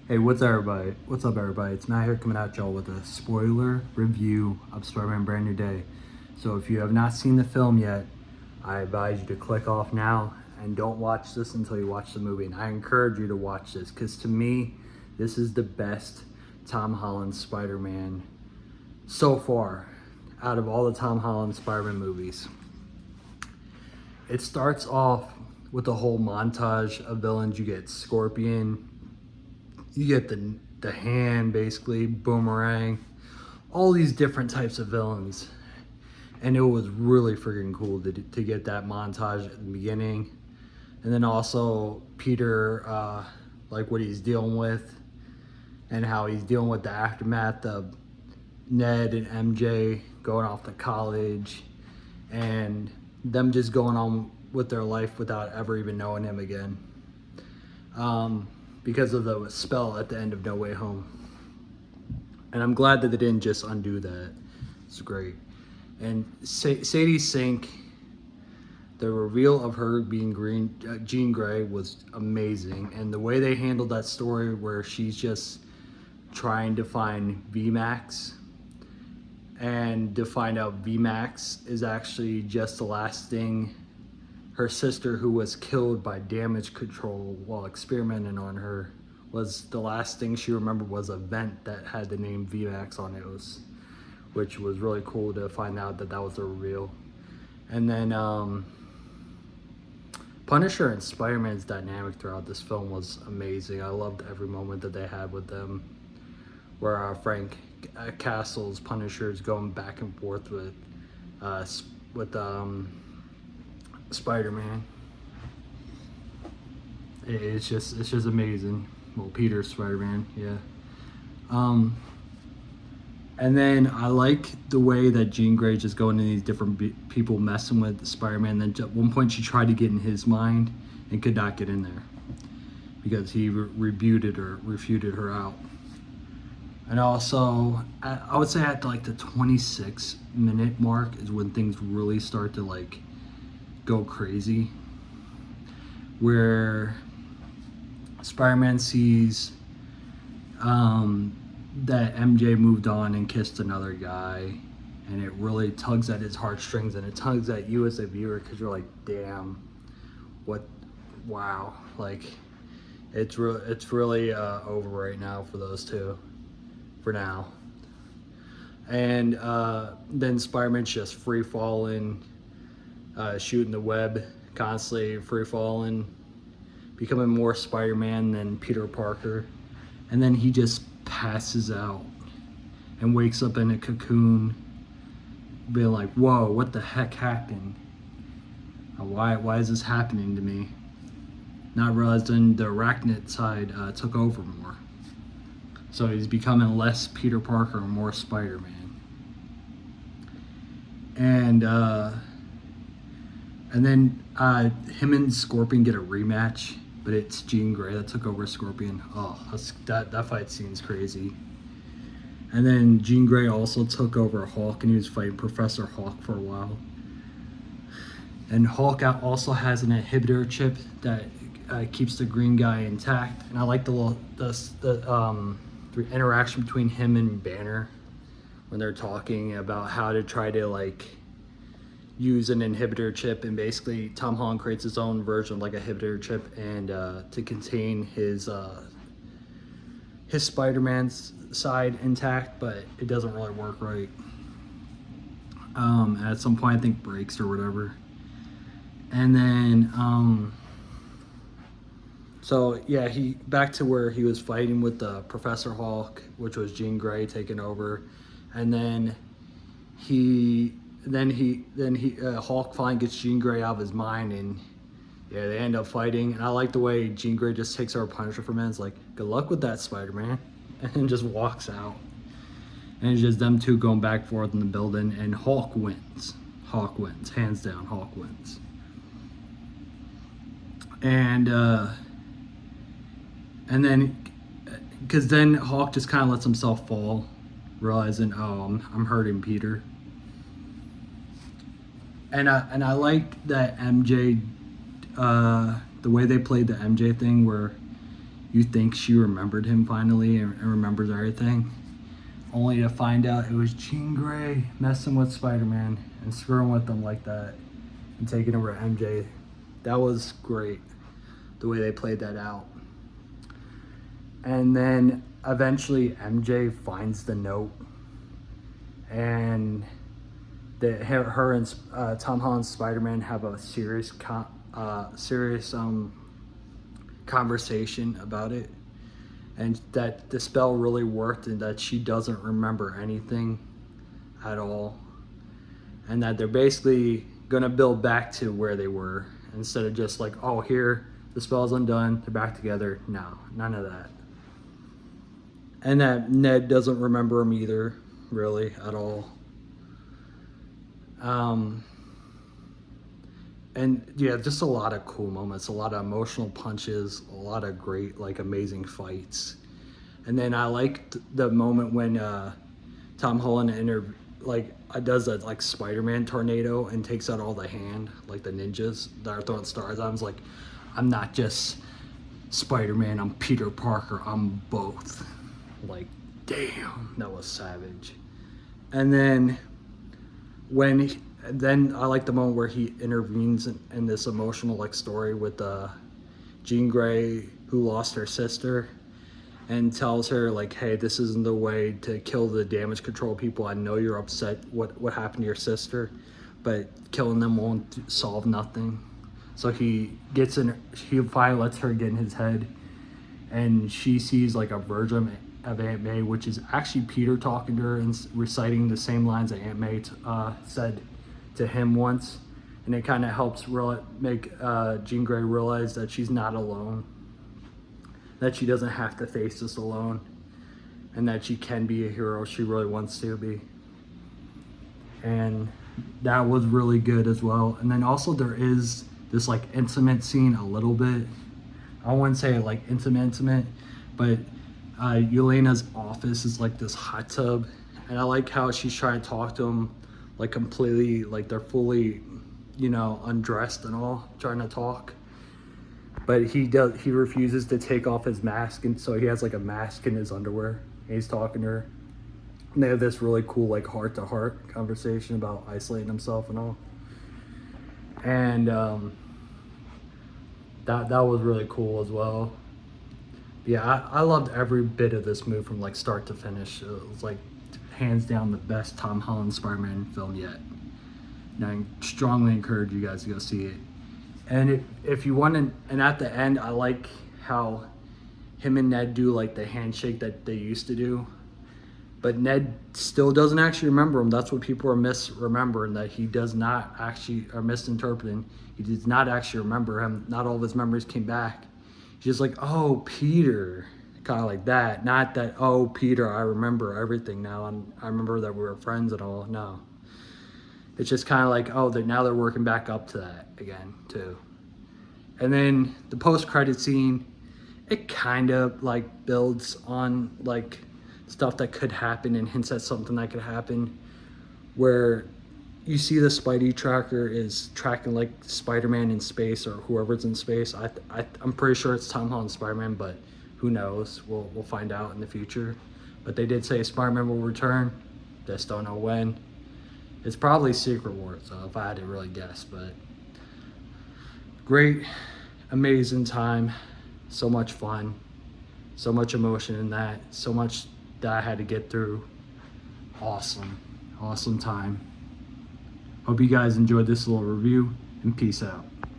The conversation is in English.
Hey, what's up, everybody? What's up, everybody? It's Matt here coming at y'all with a spoiler review of Spider-Man Brand New Day. So if you have not seen the film yet, I advise you to click off now and don't watch this until you watch the movie. And I encourage you to watch this because to me, this is the best Tom Holland Spider-Man so far out of all the Tom Holland Spider-Man movies. It starts off with a whole montage of villains. You get Scorpion, you get the hand, basically Boomerang, all these different types of villains, and it was really freaking cool to get that montage at the beginning, and then also Peter, like what he's dealing with, and how he's dealing with the aftermath of Ned and MJ going off to college, and them just going on with their life without ever even knowing him again. Because of the spell at the end of No Way Home. And I'm glad that they didn't just undo that. It's great. And Sadie Sink, the reveal of her being Jean Grey was amazing. And the way they handled that story where she's just trying to find VMAX and to find out VMAX is actually just the last thing her sister, who was killed by damage control while experimenting on her, was the last thing she remembered was a vent that had the name VMAX on it, which was really cool to find out that that was a reveal. And then Punisher and Spider-Man's dynamic throughout this film was amazing. I loved every moment that they had with them, where Frank Castle's Punisher is going back and forth with Spider-Man. It's just amazing. Well, Peter's Spider-Man, yeah. And then I like the way that Jean Grey just going to these different people messing with Spider-Man. Then at one point she tried to get in his mind and could not get in there because he refuted her out. And also, I would say at like the 26-minute mark is when things really start to like go crazy, where Spider-Man sees that MJ moved on and kissed another guy, and it really tugs at his heartstrings, and it tugs at you as a viewer because you're like, damn, wow, like it's really over right now for those two, for now. And then Spider-Man's just free falling, shooting the web, constantly free falling, becoming more Spider-Man than Peter Parker. And then he just passes out and wakes up in a cocoon, being like, whoa, what the heck happened? Why is this happening to me? Not realizing the arachnid side took over more. So he's becoming less Peter Parker and more Spider-Man. And then him and Scorpion get a rematch, but it's Jean Grey that took over Scorpion. Oh, that fight scene's crazy. And then Jean Grey also took over Hulk, and he was fighting Professor Hulk for a while. And Hulk also has an inhibitor chip that keeps the green guy intact. And I like the interaction between him and Banner when they're talking about how to try to like use an inhibitor chip, and basically Tom Holland creates his own version of like a inhibitor chip and to contain his Spider-Man's side intact, but it doesn't really work right. At some point I think breaks or whatever. And then so yeah, he back to where he was fighting with the Professor Hulk, which was Jean Grey taking over, and then Hulk finally gets Jean Grey out of his mind, and yeah, they end up fighting. And I like the way Jean Grey just takes over Punisher for a minute. It's like, good luck with that, Spider-Man, and just walks out. And it's just them two going back and forth in the building, and Hulk wins. Hulk wins, hands down. Hulk wins. And then, because then Hulk just kind of lets himself fall, realizing, oh, I'm hurting Peter. And I liked that MJ, the way they played the MJ thing, where you think she remembered him finally and remembers everything, only to find out it was Jean Grey messing with Spider-Man and screwing with them like that and taking over MJ. That was great, the way they played that out. And then eventually MJ finds the note, and her and Tom Holland's Spider-Man have a serious conversation about it, and that the spell really worked and that she doesn't remember anything at all, and that they're basically gonna build back to where they were instead of just like, oh, here the spell's undone, they're back together. No, none of that. And that Ned doesn't remember him either, really, at all. And yeah, just a lot of cool moments, a lot of emotional punches, a lot of great, like, amazing fights. And then I liked the moment when Tom Holland does that like Spider-Man tornado and takes out all the hand, like the ninjas that are throwing stars. I was like, I'm not just Spider-Man, I'm Peter Parker, I'm both. Like, damn, that was savage. And then then I like the moment where he intervenes in this emotional like story with Jean Grey, who lost her sister, and tells her like, hey, this isn't the way to kill the damage control people. I know you're upset what happened to your sister, but killing them won't solve nothing. So he finally lets her get in his head, and she sees like a version of Aunt May, which is actually Peter talking to her and reciting the same lines that Aunt May said to him once. And it kind of helps make Jean Grey realize that she's not alone, that she doesn't have to face this alone, and that she can be a hero she really wants to be. And that was really good as well. And then also there is this like intimate scene a little bit. I wouldn't say like intimate, but Yelena's office is like this hot tub, and I like how she's trying to talk to him like completely, like they're fully, undressed and all, trying to talk. But he refuses to take off his mask, and so he has like a mask in his underwear, and he's talking to her. And they have this really cool like heart-to-heart conversation about isolating himself and all. And that was really cool as well. Yeah, I loved every bit of this movie from like start to finish. It was like hands down the best Tom Holland Spider-Man film yet. And I strongly encourage you guys to go see it. And if you want to, and at the end, I like how him and Ned do like the handshake that they used to do. But Ned still doesn't actually remember him. That's what people are misremembering, that he does not actually, are misinterpreting. He does not actually remember him. Not all of his memories came back. He's just like, oh, Peter. Kind of like that. Not that, oh, Peter, I remember everything now. And I remember that we were friends and all. No. It's just kind of like, oh, now they're working back up to that again, too. And then the post-credit scene, it kind of like builds on like stuff that could happen and hints at something that could happen, where you see the Spidey tracker is tracking like Spider-Man in space or whoever's in space. I'm pretty sure it's Tom Holland's Spider-Man, but who knows? We'll find out in the future. But they did say Spider-Man will return. Just don't know when. It's probably Secret War, so if I had to really guess. But great, amazing time. So much fun. So much emotion in that. So much that I had to get through. Awesome time. Hope you guys enjoyed this little review, and peace out.